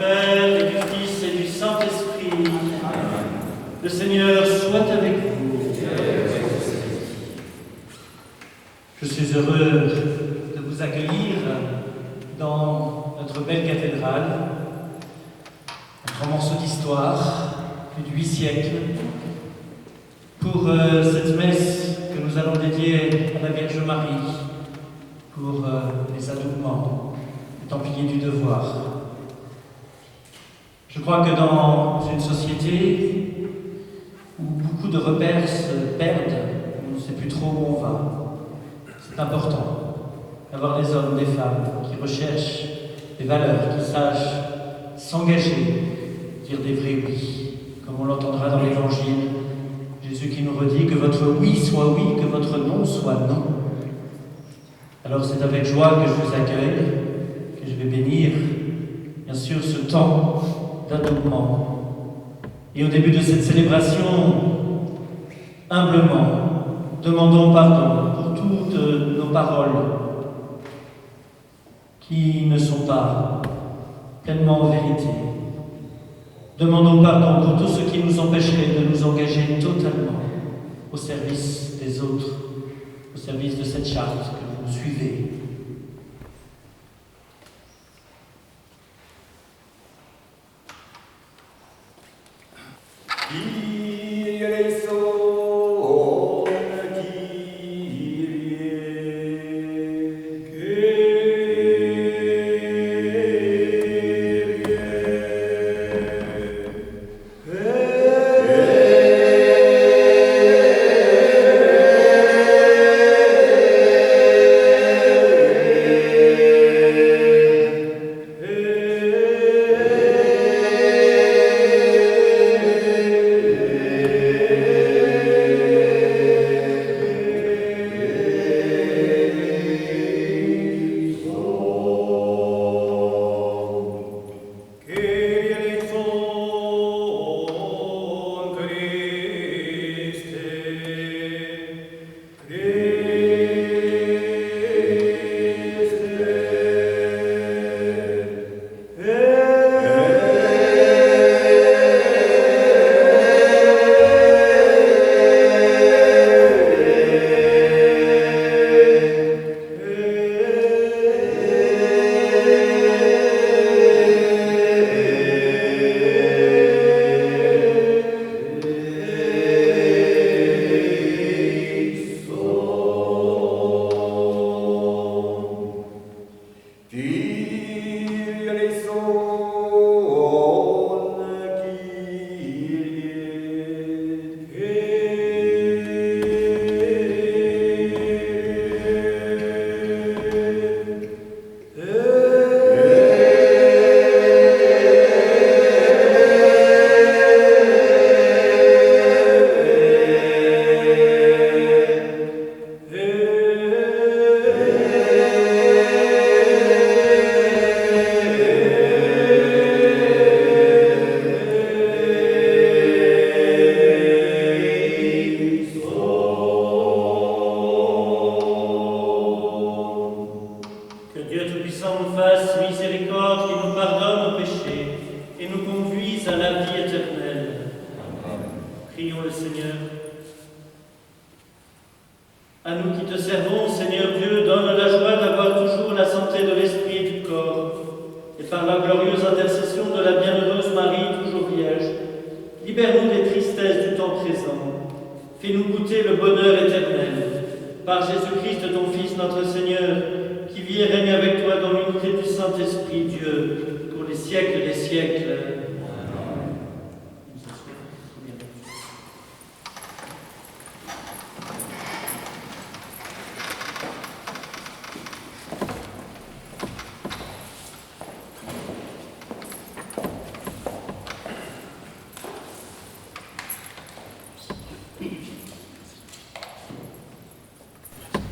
Père et du Fils et du Saint-Esprit. Le Seigneur soit avec vous. Je suis heureux de vous accueillir dans notre belle cathédrale, notre morceau d'histoire, plus de 8 siècles, pour cette messe que nous allons dédier à la Vierge Marie, pour les adoubements, les Templiers du devoir. Je crois que dans une société où beaucoup de repères se perdent, on ne sait plus trop où on va, c'est important d'avoir des hommes, des femmes qui recherchent des valeurs, qui sachent s'engager, dire des vrais oui, comme on l'entendra dans l'Évangile. Jésus qui nous redit que votre oui soit oui, que votre non soit non. Alors c'est avec joie que je vous accueille, que je vais bénir, bien sûr, ce temps d'adoubement. Et au début de cette célébration, humblement, demandons pardon pour toutes nos paroles qui ne sont pas pleinement en vérité. Demandons pardon pour tout ce qui nous empêcherait de nous engager totalement au service des autres, au service de cette charte que vous suivez.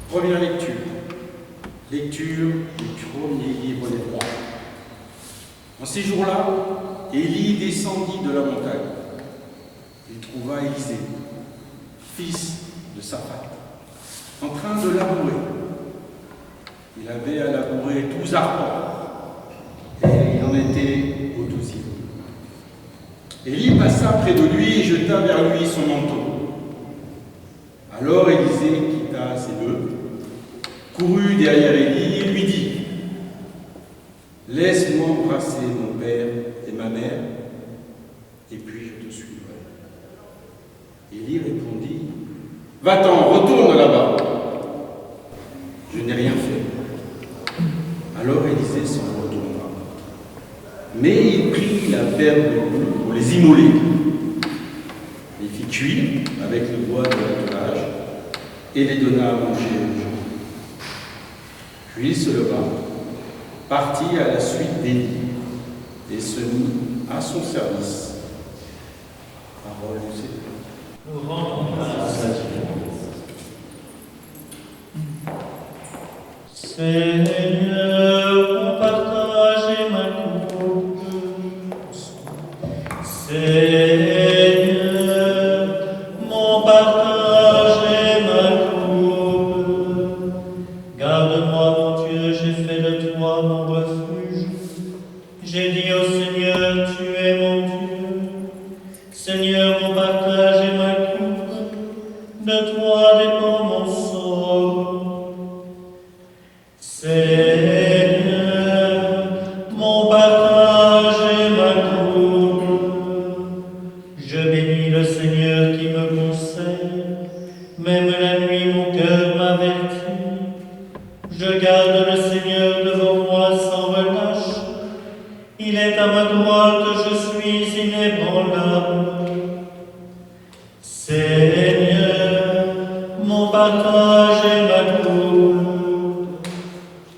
Première lecture. Lecture du premier livre des rois. En ces jours-là, Élie descendit de la montagne. Il trouva Élisée, fils de Saphat, en train de labourer. Il avait à labourer 12 arpents, et il en était au 12e. passa près de lui et jeta vers lui son manteau. Alors Élisée quitta ses bœufs, courut derrière Élie et lui dit « Laisse-moi embrasser mon père et ma mère, et puis je te suivrai. » Élie répondit « Va-t'en, retourne là-bas. Je n'ai rien fait. » Alors Élisée s'en retourna. Mais il prit la paire de boucs pour les immoler. Les fit cuire avec le bois de l'attelage et les donna à manger aux gens. Puis il se leva, partit à la suite d'Élie et se mit à son service. Parole du Seigneur. Nous rendons grâce à Dieu. Seigneur, mon partage et ma coupe. Seigneur, mon partage et ma coupe. Garde-moi, mon Dieu, j'ai fait de toi mon refuge. J'ai dit au Seigneur, tu es mon Dieu. Seigneur, mon partage et ma coupe. De toi dépend mon sort. Seigneur, mon partage et ma coupe. Je bénis le Seigneur qui me conseille. Même la nuit, mon cœur m'avertit. Je garde le Seigneur devant moi sans relâche. Il est à ma droite, je suis inébranlable. Seigneur, mon partage et ma coupe.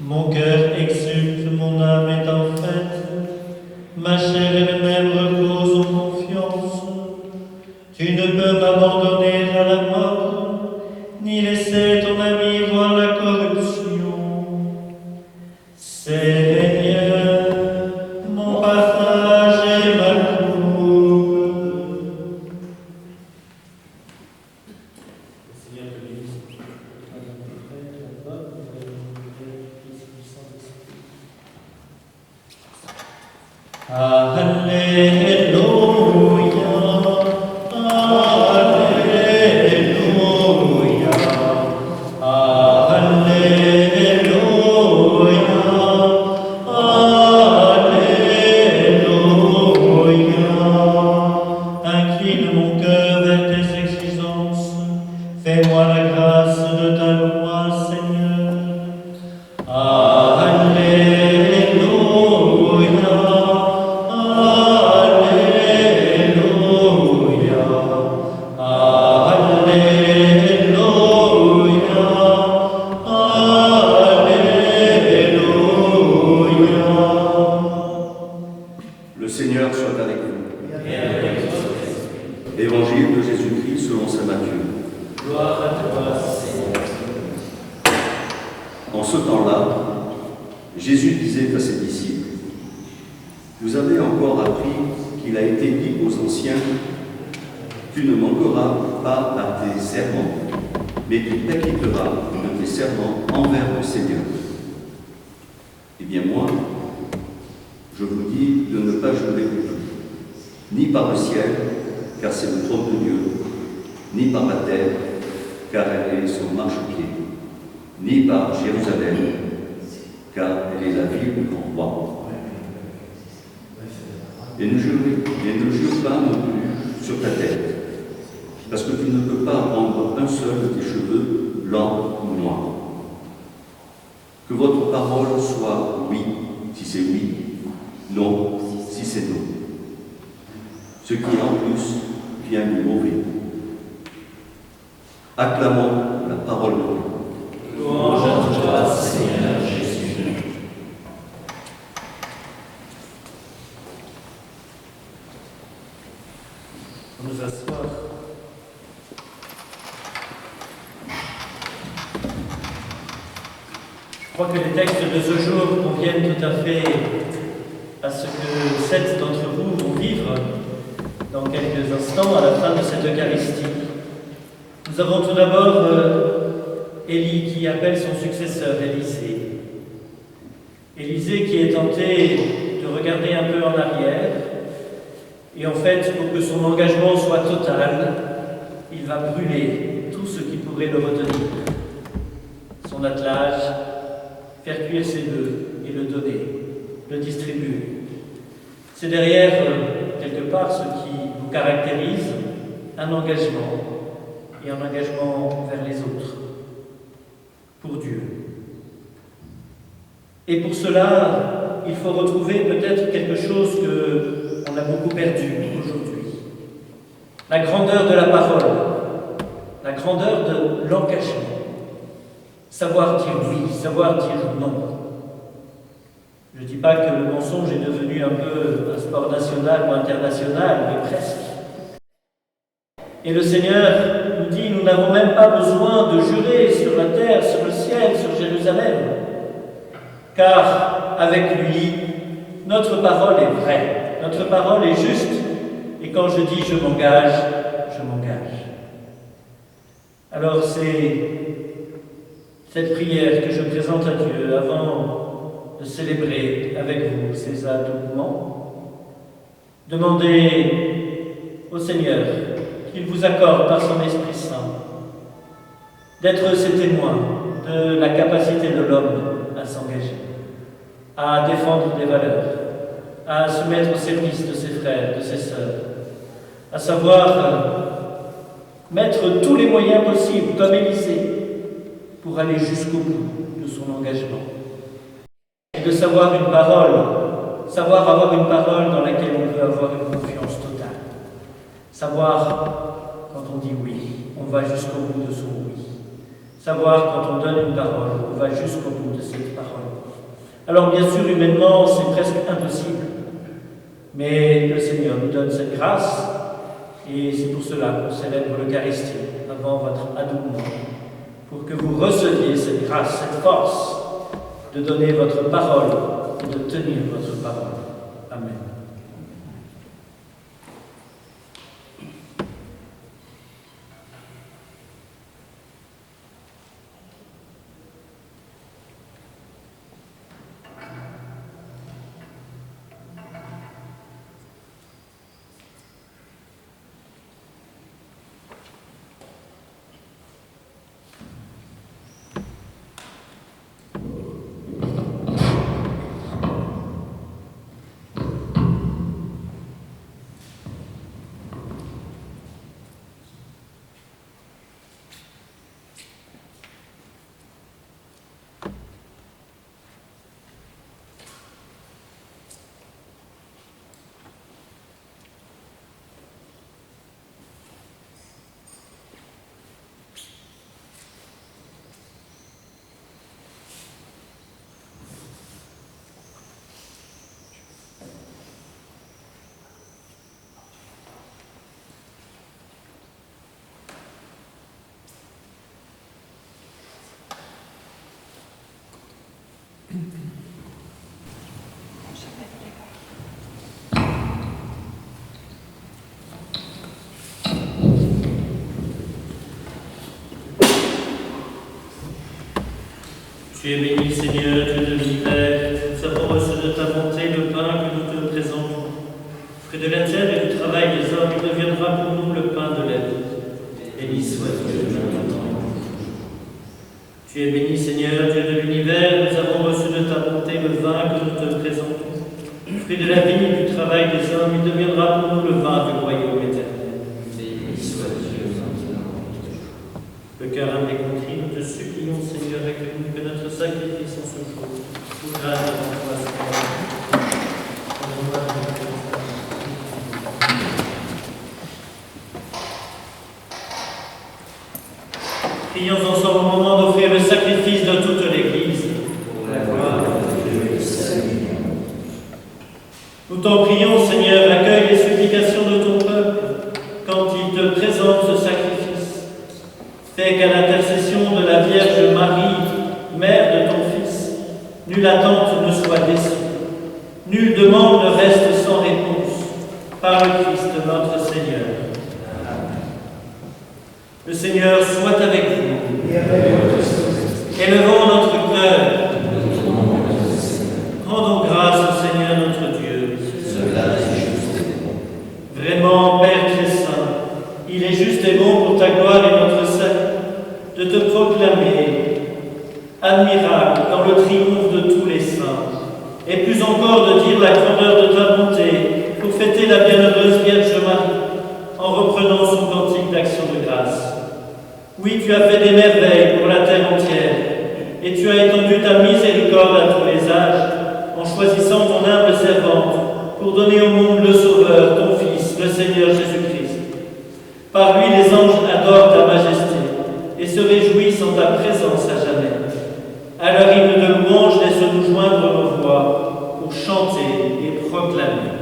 Mon cœur exulte, mon âme est en fête. Ma chair elle-même repose en confiance. Tu ne peux m'abandonner à la mort, ni laisser ton ami voir la corruption. Seigneur, mon partage et ma coupe. Seigneur, te bénisse. Alléluia, Alléluia, Alléluia. Incline mon cœur vers tes exigences, fais-moi la grâce de ta loi, Seigneur. Alléluia, Alléluia, Alléluia. Le Seigneur soit avec vous. Évangile de Jésus-Christ selon saint Matthieu. Gloire à toi, Seigneur. En ce temps-là, Jésus disait à ses disciples, « Vous avez encore appris qu'il a été dit aux anciens, « Tu ne manqueras pas à tes serments, mais tu t'acquitteras de tes serments envers le Seigneur. » Eh bien moi, je vous dis de ne pas jurer du tout, ni par le ciel, car c'est le trône de Dieu, ni par la terre, car elle est son marchepied, ni par Jérusalem, car elle est la ville du grand roi. Et ne jure pas non plus sur ta tête, parce que tu ne peux pas rendre un seul de tes cheveux blanc ou noir. Que votre parole soit oui, si c'est oui, non, si c'est non. Ce qui en plus vient du mauvais. Acclamons la parole de Dieu. Louange à toi, Seigneur Jésus. On nous asseoir. Je crois que les textes de ce jour conviennent tout à fait à ce que 7 d'entre vous vont vivre dans quelques instants à la fin de cette Eucharistie. Nous avons tout d'abord Élie qui appelle son successeur, Élisée. Élisée qui est tenté de regarder un peu en arrière Et en fait, pour que son engagement soit total, il va brûler tout ce qui pourrait le retenir. Son attelage, faire cuire ses bœufs et le donner, le distribuer. C'est derrière, quelque part, ce qui vous caractérise, un engagement, et un engagement vers les autres, pour Dieu. Et pour cela, il faut retrouver peut-être quelque chose qu'on a beaucoup perdu aujourd'hui. La grandeur de la parole, la grandeur de l'engagement. Savoir dire oui, savoir dire non. Je ne dis pas que le mensonge est devenu un peu un sport national ou international, mais presque. Et le Seigneur nous dit, nous n'avons même pas besoin de jurer sur la terre, sur le ciel, sur Jérusalem. Car avec lui, notre parole est vraie, notre parole est juste. Et quand je dis je m'engage, je m'engage. Alors c'est cette prière que je présente à Dieu avant de célébrer avec vous ces adoubements. Demandez au Seigneur qu'il vous accorde par son Esprit Saint d'être ses témoins de la capacité de l'homme à s'engager, à défendre des valeurs, à se mettre au service de ses frères, de ses sœurs, à savoir mettre tous les moyens possibles, comme Élisée, pour aller jusqu'au bout de son engagement. Et de savoir une parole, savoir avoir une parole dans laquelle on peut avoir une confiance totale. Savoir, quand on dit oui, on va jusqu'au bout de son oui. Savoir, quand on donne une parole, on va jusqu'au bout de cette parole. Alors bien sûr, humainement, c'est presque impossible. Mais le Seigneur nous donne cette grâce, et c'est pour cela qu'on célèbre l'Eucharistie avant votre adoubement, pour que vous receviez cette grâce, cette force de donner votre parole et de tenir votre parole. Amen. Tu es béni, Seigneur, Dieu de l'univers. Nous avons reçu de ta bonté le pain que nous te présentons. Fruit de la terre et du travail des hommes, il deviendra pour nous le pain de la vie. Béni soit Dieu maintenant. Tu es béni, Seigneur, Dieu de l'univers. Nous avons reçu de ta bonté le vin que nous te présentons. Fruit de la vie et du travail des hommes, il deviendra pour nous le vin du royaume éternel. Béni soit Dieu maintenant. Le cœur humble et contrit, nous te supplions, Seigneur, accueille-nous, que notre sacrifice en ce jour nous grâce devant toi, Seigneur. Prions ensemble au moment d'offrir le sacrifice de toute l'Église. Pour la gloire de Dieu et Seigneur. Nous t'en prions, Seigneur, accueille les supplications de ton peuple quand il te présente ce sacrifice. Fais qu'à l'intercession de la Vierge Marie, mère de ton Fils, nulle attente ne soit déçue, nulle demande ne reste sans réponse, par le Christ notre Seigneur. Amen. Le Seigneur soit avec vous. Élevons notre cœur. Rendons grâce au Seigneur notre Dieu. la bienheureuse Vierge Marie en reprenant son cantique d'action de grâce. Oui, tu as fait des merveilles pour la terre entière, et tu as étendu ta miséricorde à tous les âges, en choisissant ton humble servante pour donner au monde le Sauveur, ton Fils, le Seigneur Jésus-Christ. Par lui, les anges adorent ta majesté et se réjouissent en ta présence à jamais. À leur hymne de louange, laisse-nous joindre nos voix pour chanter et proclamer.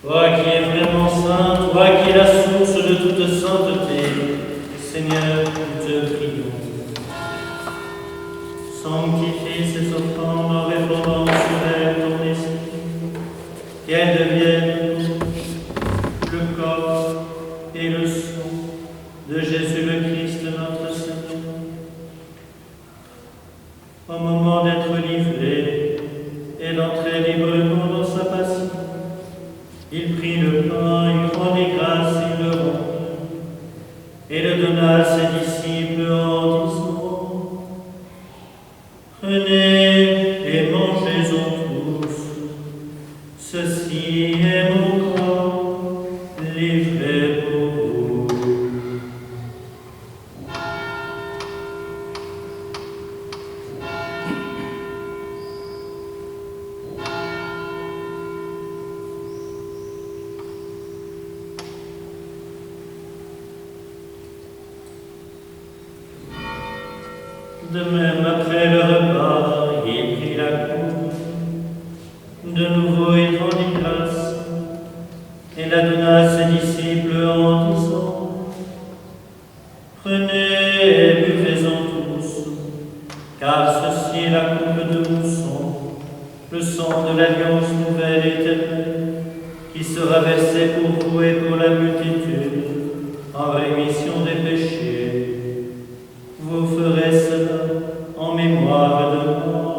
Toi qui es vraiment saint, toi qui es la source de toute sainteté, Seigneur, nous te prions. Sanctifie ces offrandes en répandant sur elles ton esprit, qu'elles deviennent le corps et le sang de Jésus le Christ notre Seigneur. Au moment d'être livré et d'entrer librement dans sa passion, il prit le pain, il rendit grâce, il le rompit, et le donna à ses disciples en disant : Prenez et mangez-en tous, ceci est mon corps livré pour vous. De même, après le repas, il prit la coupe. De nouveau, il rendit grâce et la donna à ses disciples en disant : Prenez et buvez-en tous, car ceci est la coupe de mon sang, le sang de l'alliance nouvelle et éternelle, qui sera versé pour vous et pour la multitude, en rémission des péchés. Vous ferez cela en mémoire de moi.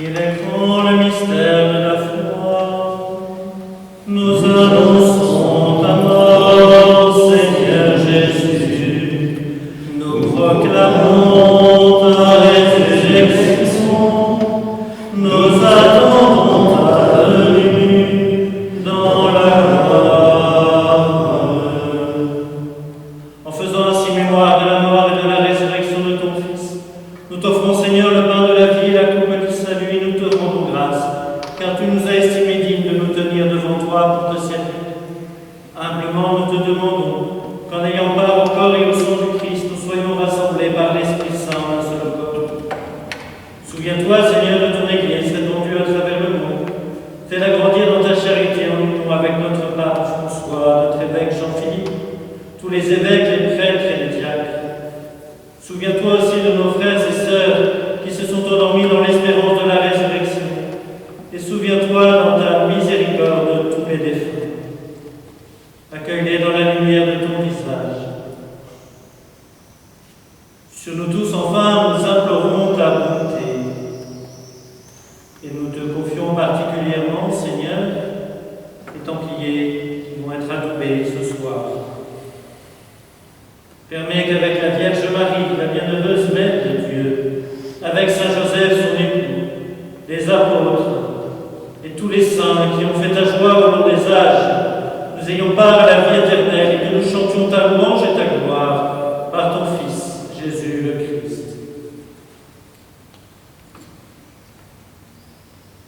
Il est grand le mystère de la foi. Nous annonçons ta mort, Seigneur. nous qu'en ayant part au corps et au sang du Christ, nous soyons rassemblés par l'Esprit Saint en un seul corps. Souviens-toi, Seigneur, de ton Église répandue à travers le monde. Fais-la grandir dans ta charité en union avec notre pape François, notre évêque Jean-Philippe, tous les évêques, les prêtres et les diacres. Souviens-toi aussi de nos frères et sœurs qui se sont endormis dans l'espérance de la résurrection. Et souviens-toi dans ta miséricorde de tous les défunts. Accueille-les dans la lumière de ton visage. Sur nous tous, enfin, nous implorons ta bonté. Et nous te confions particulièrement, Seigneur, les Templiers qui vont être adoubés ce soir. Permets qu'avec la Vierge Marie, la bienheureuse Mère de Dieu, avec Saint Joseph, son époux, les apôtres et tous les saints qui ont fait ta joie au long des âges, nous ayons part à la vie éternelle et que nous chantions ta louange et ta gloire par ton Fils, Jésus le Christ.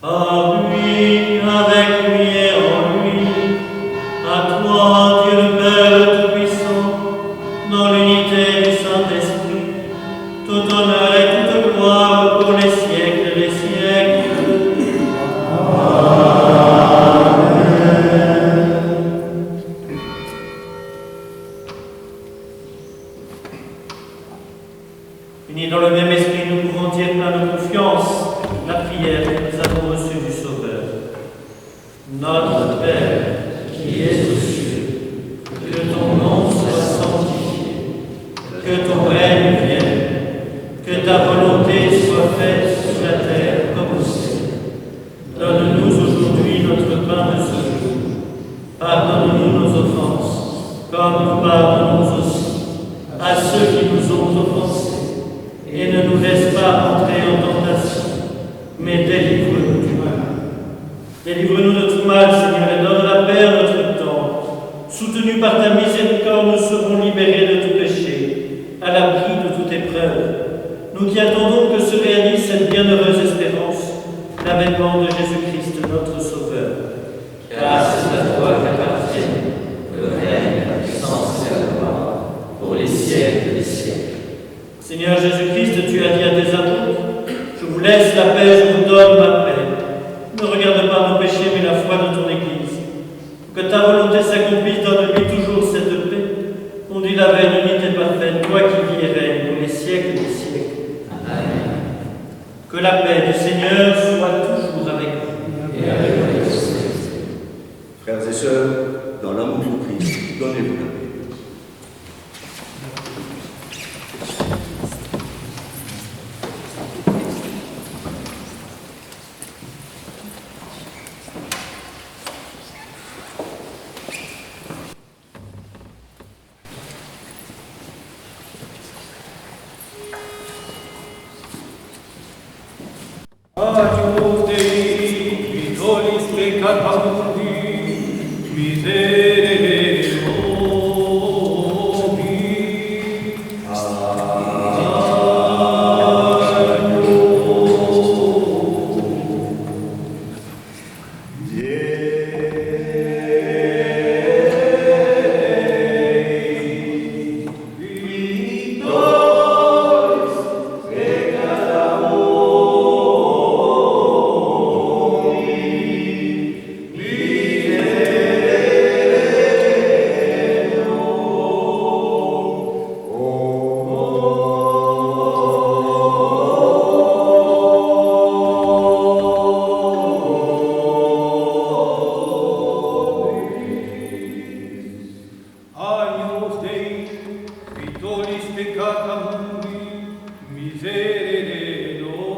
Par lui, avec lui et en lui, à toi, Dieu le Père Tout-Puissant, dans l'unité du Saint-Esprit, tout honneur et toute gloire pour les siècles des siècles. Unis dans le même esprit, nous pouvons dire plein de confiance la prière que nous avons reçue du Sauveur. Notre Père, qui es aux cieux, que ton nom soit sanctifié, que ton règne vienne, que ta volonté soit faite sur la terre comme au ciel. Donne-nous aujourd'hui notre pain de ce jour. Pardonne-nous nos offenses, comme nous pardonnons aussi à ceux qui nous ont offensés. Et ne nous laisse pas entrer en tentation, mais délivre-nous du mal. Délivre-nous de tout mal, Seigneur, et donne la paix à notre temps. Soutenus par ta miséricorde, nous serons libérés de tout péché, à l'abri de toute épreuve. Nous qui attendons que se réalise cette bienheureuse espérance, l'avènement de Jésus-Christ, notre Sauveur. Car c'est à toi qu'appartiennent le règne, la puissance et la gloire, pour les siècles des siècles. Seigneur Jésus-Christ, tu as dit à tes apôtres, je vous laisse la paix, je vous donne ma paix. Ne regarde pas nos péchés, mais la foi de ton Église. Que ta volonté s'accomplisse, donne-lui toujours cette paix. Conduis-la vers l'unité parfaite, toi qui vis et règnes pour les siècles des siècles. Amen. Que la paix du Seigneur soit toujours avec vous. Et avec vous aussi. Frères et sœurs, dans l'amour du Christ, donnez-vous la paix. Agnus Dei, qui tollis peccata mundi, miserere nobis. Agnus Dei, qui tollis peccata mundi, miserere nobis.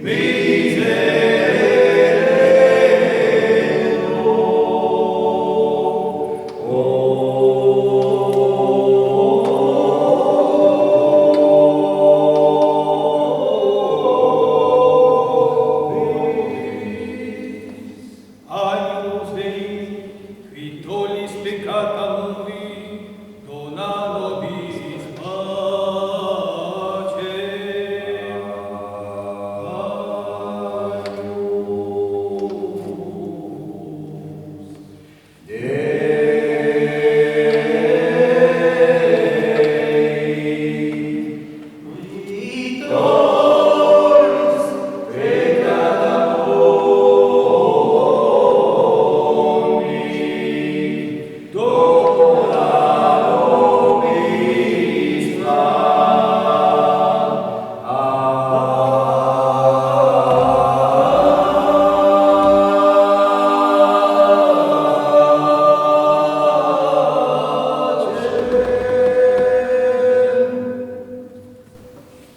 Miserere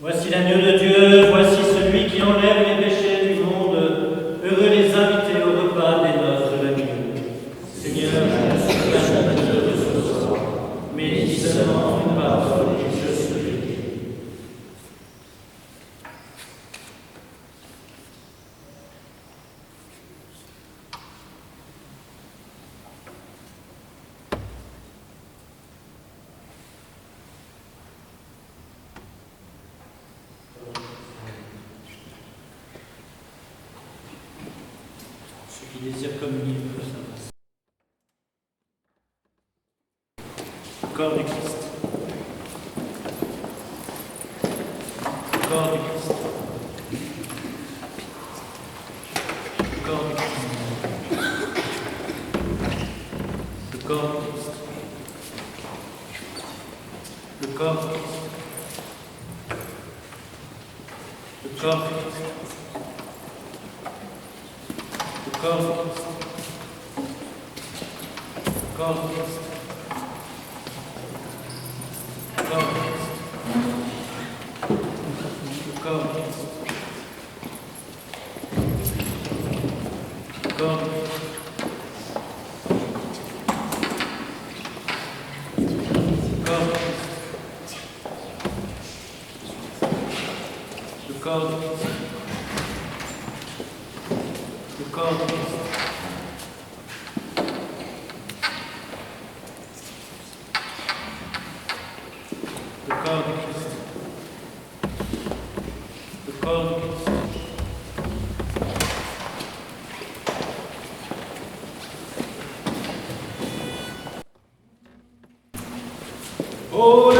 Voici l'agneau de Dieu, voici celui qui enlève les péchés du monde. Heureux les invités au repas des noces de l'agneau. Seigneur, je ne suis pas digne de ce soir, mais dis seulement une parole et je serai guéri. Ceux qui désirent communier peuvent s'avancer. Corps du Christ. Corps du Christ. Corps du Christ. Le corps du Christ. Le corps du Christ. Le corps du Christ. Le corps du Christ. Le corps du Christ. Le corps du Christ. Le corps du Christ. Le corps du Christ. Le corps du Christ. Le corps du Christ. Le corps du Christ. Le corps du Christ. Oh,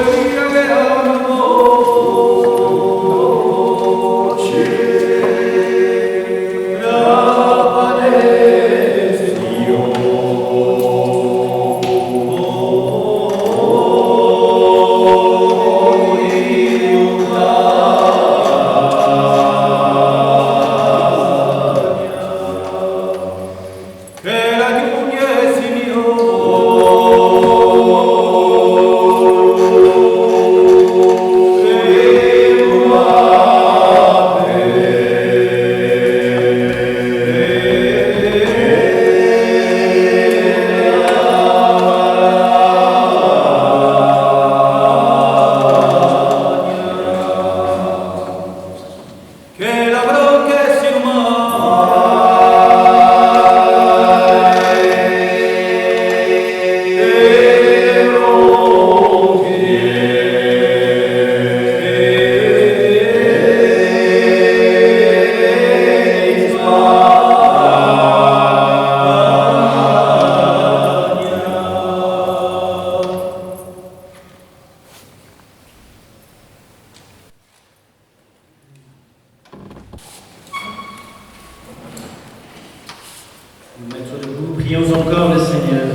Nous mettre debout, prions encore le Seigneur.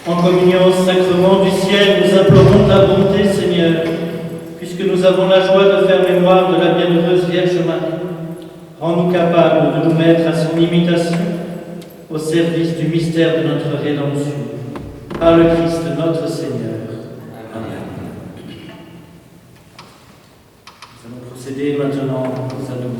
En communion au sacrement du ciel, nous implorons ta bonté, Seigneur, puisque nous avons la joie de faire mémoire de la bienheureuse Vierge Marie. Rends-nous capables de nous mettre à son imitation, au service du mystère de notre rédemption. Par le Christ notre Seigneur. Amen. Nous allons procéder maintenant aux anneaux.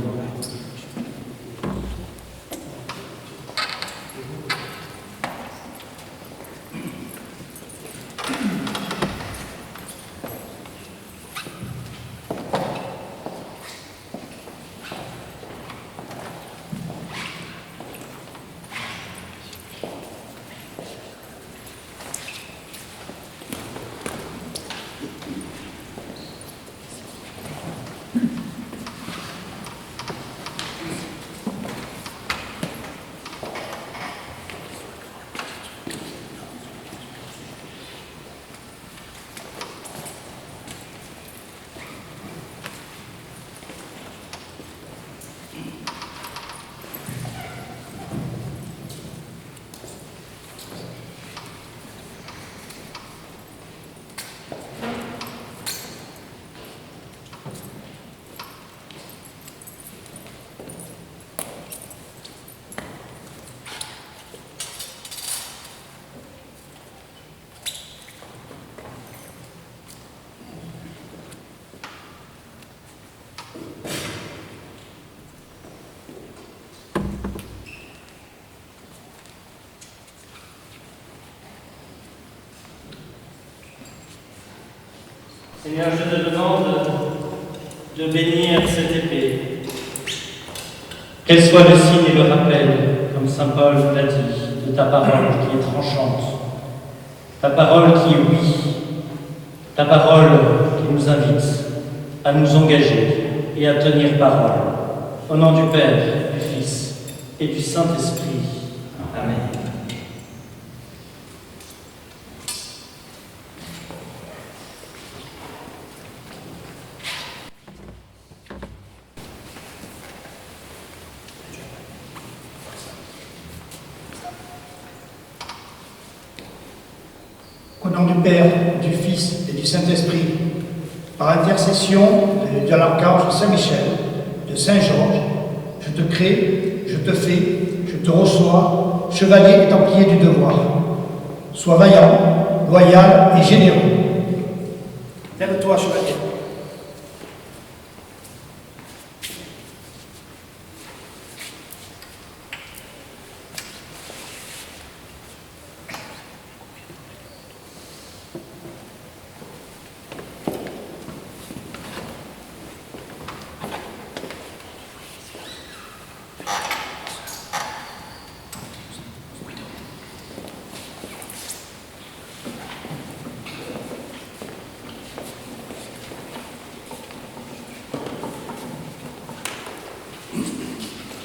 Seigneur, je te demande de bénir cette épée. Qu'elle soit le signe et le rappel, comme saint Paul l'a dit, de ta parole qui est tranchante, ta parole qui est oui, ta parole qui nous invite à nous engager et à tenir parole. Au nom du Père, du Fils et du Saint-Esprit. Amen. Au nom du Père, du Fils et du Saint-Esprit, par intercession de l'archange Saint-Michel, de Saint-Georges, je te crée, je te fais, je te reçois, chevalier et templier du devoir. Sois vaillant, loyal et généreux. Lève-toi, chevalier.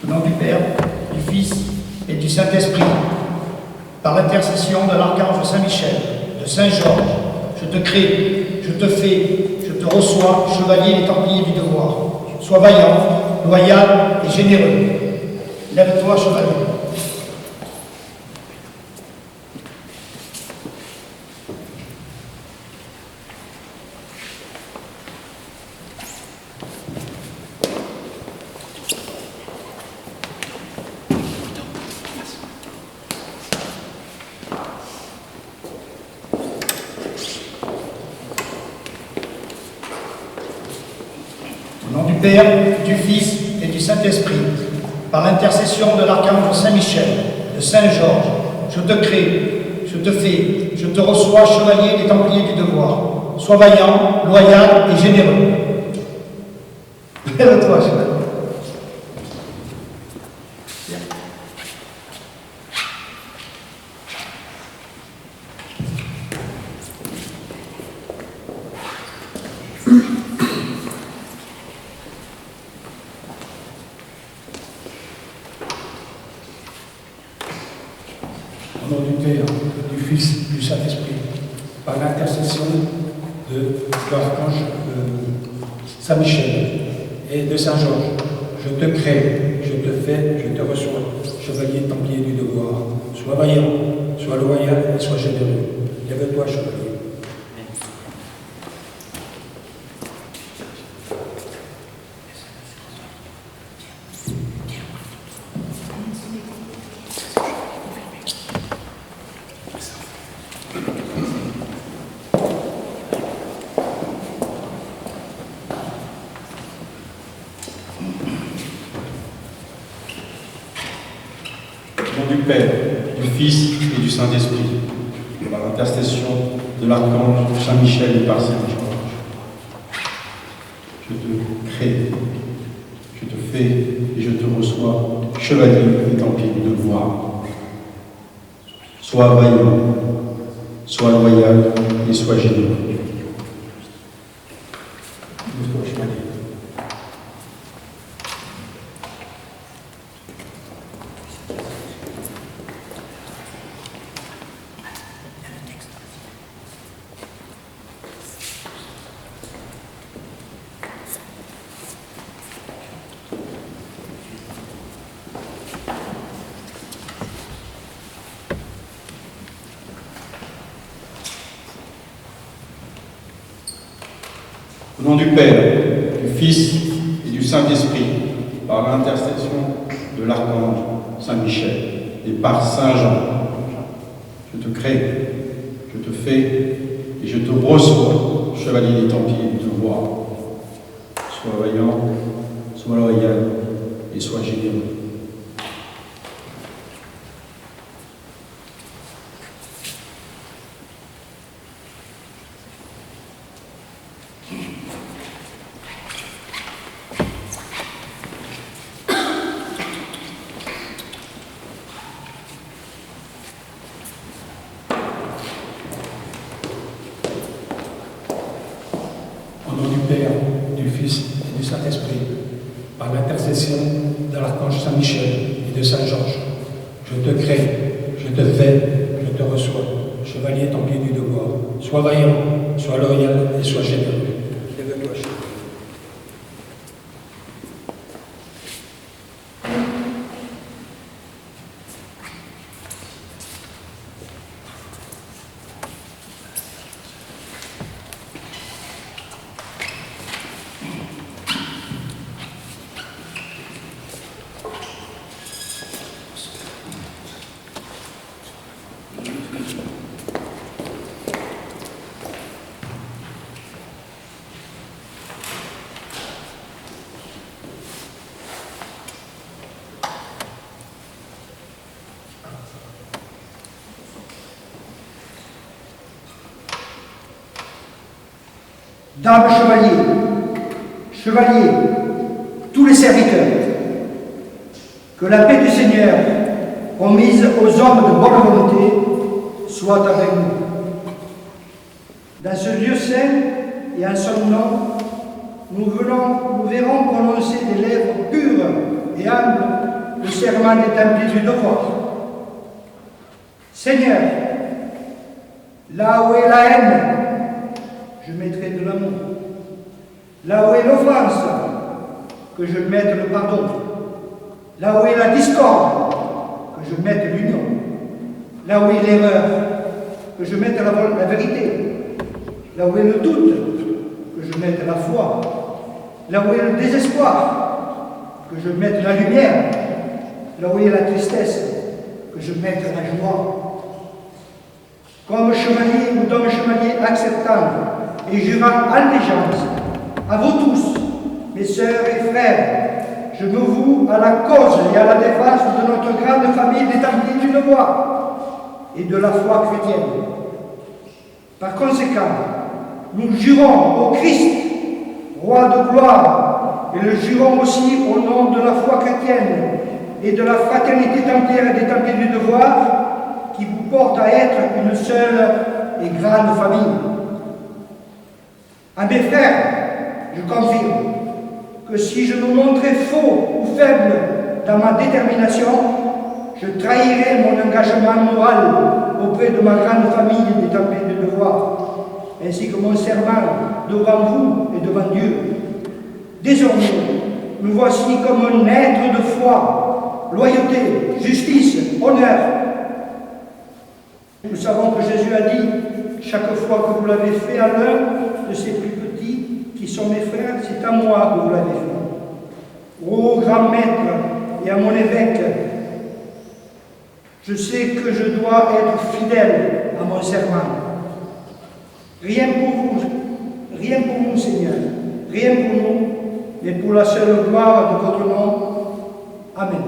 Au nom du Père, du Fils et du Saint-Esprit, par l'intercession de l'archange Saint-Michel, de Saint-Georges, je te crée, je te fais, je te reçois, chevalier et templier du devoir. Sois vaillant, loyal et généreux. Lève-toi, chevalier. Au nom du Père, du Fils et du Saint-Esprit, par l'intercession de l'archange Saint-Michel, de Saint-Georges, je te crée, je te fais, je te reçois, chevalier et templier du devoir. Sois vaillant, loyal et généreux. Lève-toi, chevalier. Au nom du Père, du Fils et du Saint-Esprit, par l'intercession de l'archange Saint-Michel et de Saint-Georges, je te crée, je te fais, je te reçois, chevalier templier du devoir. Sois vaillant, sois loyal et sois généreux. Lève-toi, chevalier. Au nom du Père, du Fils et du Saint-Esprit, par l'intercession de l'archange Saint-Michel et par Saint-Georges, je te crée, je te fais et je te reçois, chevalier et templier du devoir. Sois vaillant, sois loyal et sois généreux. Lève-toi, chevalier. Au nom du Père, du Fils et du Saint-Esprit, par l'intercession de l'archange Saint-Michel et par Saint-Jean, je te crée, je te fais et je te reçois, chevalier des Templiers du devoir. Sois vaillant, sois loyal et sois généreux. Père, du Fils et du Saint-Esprit, par l'intercession de l'archange Saint-Michel et de Saint-Georges. Je te crée, je te fais, je te reçois. Chevalier templier du devoir, sois vaillant, sois loyal et sois généreux. Lève-toi, chef. Dames, chevaliers, tous les serviteurs, que la paix du Seigneur, promise aux hommes de bonne volonté, soit avec nous. Dans ce lieu saint et en son nom, nous verrons prononcer des lèvres pures et humbles le serment des templiers du devoir. Seigneur, là où est la haine, je mettrai de l'amour. Là où est l'offense, que je mette le pardon. Là où est la discorde, que je mette l'union. Là où est l'erreur, que je mette la vérité. Là où est le doute, que je mette la foi. Là où est le désespoir, que je mette la lumière. Là où est la tristesse, que je mette la joie. Comme chevalier ou d'homme chevalier acceptant et jurant allégeance à vous tous, mes sœurs et frères, je me voue à la cause et à la défense de notre grande famille des templiers du devoir et de la foi chrétienne. Par conséquent, nous jurons au Christ, roi de gloire, et le jurons aussi au nom de la foi chrétienne et de la fraternité templière et des templiers du devoir, qui vous porte à être une seule et grande famille. À mes frères, je confirme que si je me montrais faux ou faible dans ma détermination, je trahirais mon engagement moral auprès de ma grande famille des templiers de devoir, ainsi que mon serment devant vous et devant Dieu. Désormais, me voici comme un être de foi, loyauté, justice, honneur. Nous savons que Jésus a dit, chaque fois que vous l'avez fait à l'un de ces plus petits, qui sont mes frères, c'est à moi que vous l'avez fait. Ô grand maître et à mon évêque, je sais que je dois être fidèle à mon serment. Rien pour nous, Seigneur, rien pour nous, mais pour la seule gloire de votre nom. Amen.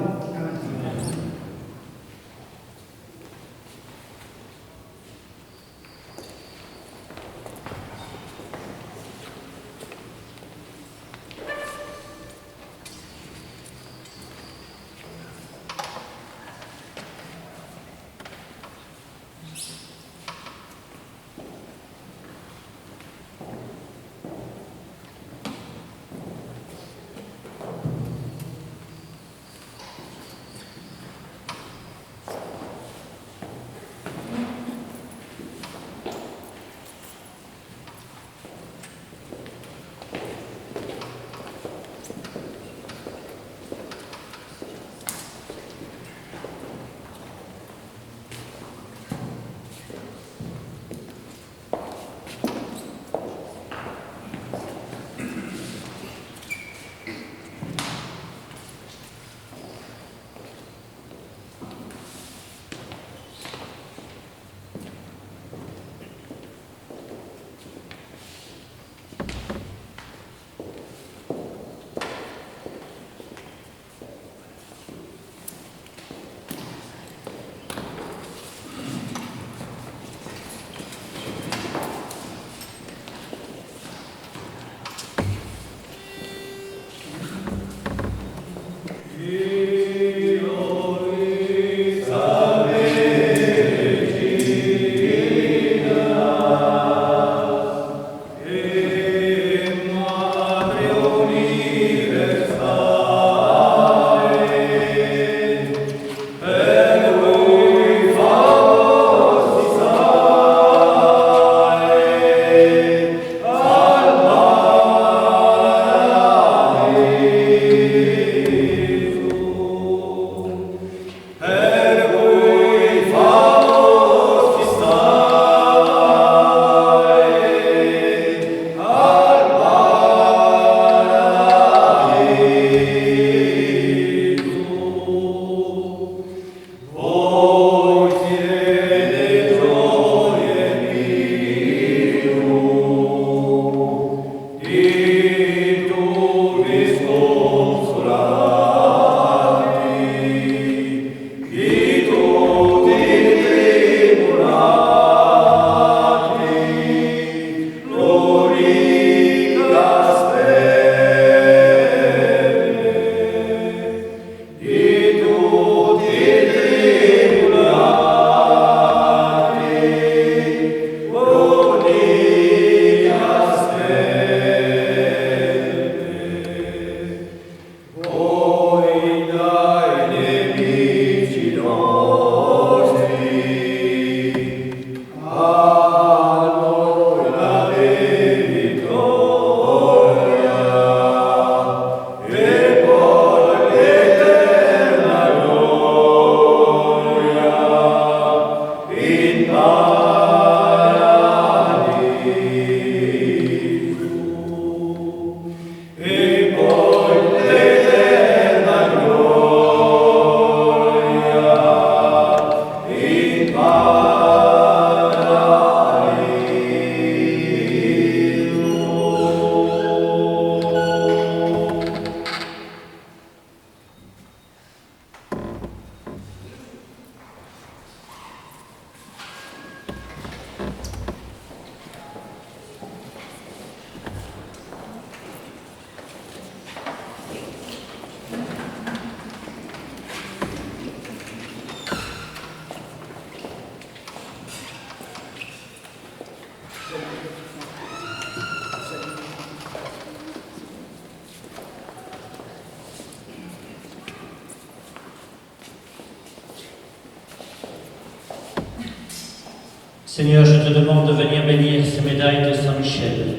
Seigneur, je te demande de venir bénir ces médailles de Saint-Michel,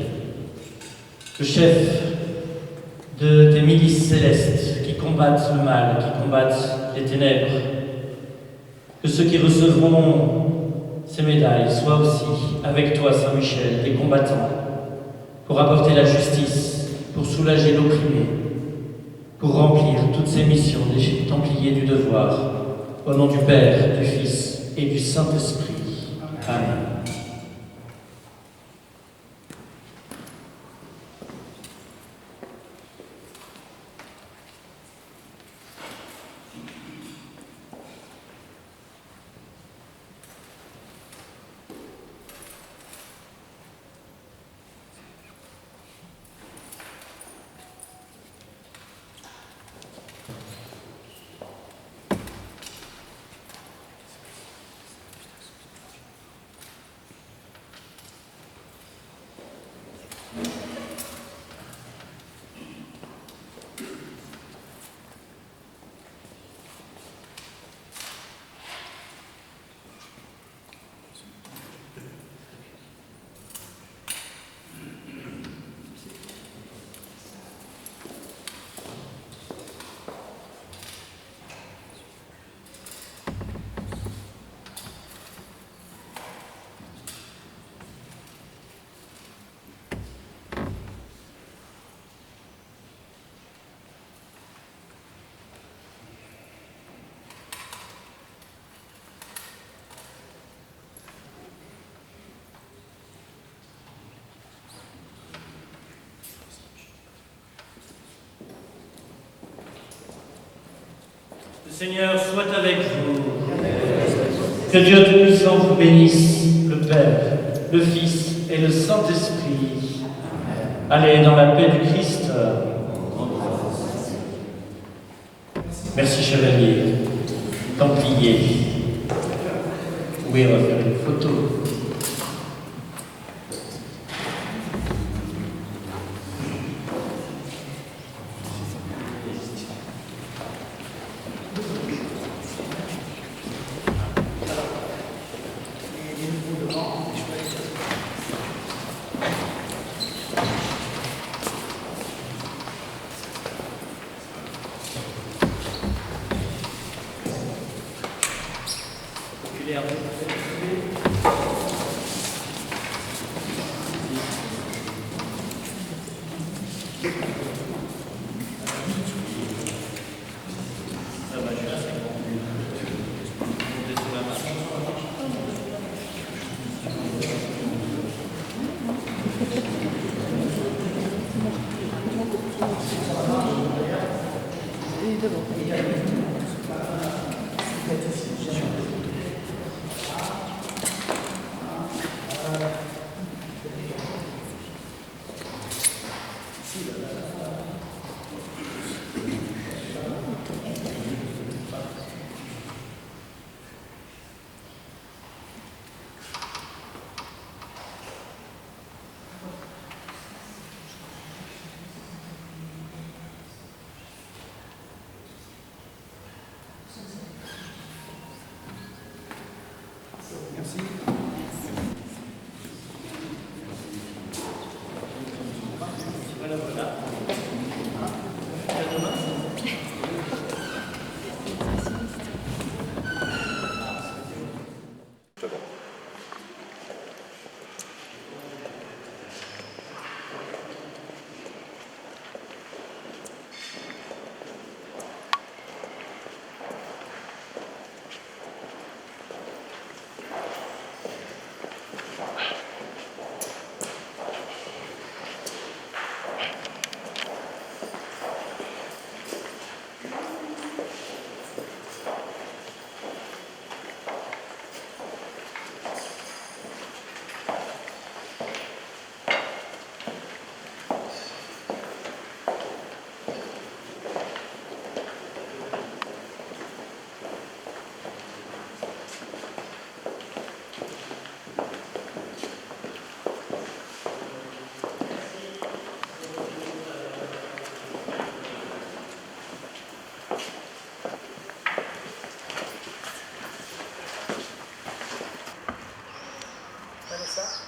le chef de tes milices célestes qui combattent le mal, qui combattent les ténèbres. Que ceux qui recevront ces médailles soient aussi, avec toi, Saint-Michel, des combattants, pour apporter la justice, pour soulager l'opprimé, pour remplir toutes ces missions des Templiers du devoir, au nom du Père, du Fils et du Saint-Esprit. Amen. Le Seigneur soit avec vous. Que Dieu Tout-Puissant vous bénisse, le Père, le Fils et le Saint-Esprit. Allez dans la paix du Christ. Merci, chevalier, templier. Oui, on va faire une photo. Vanessa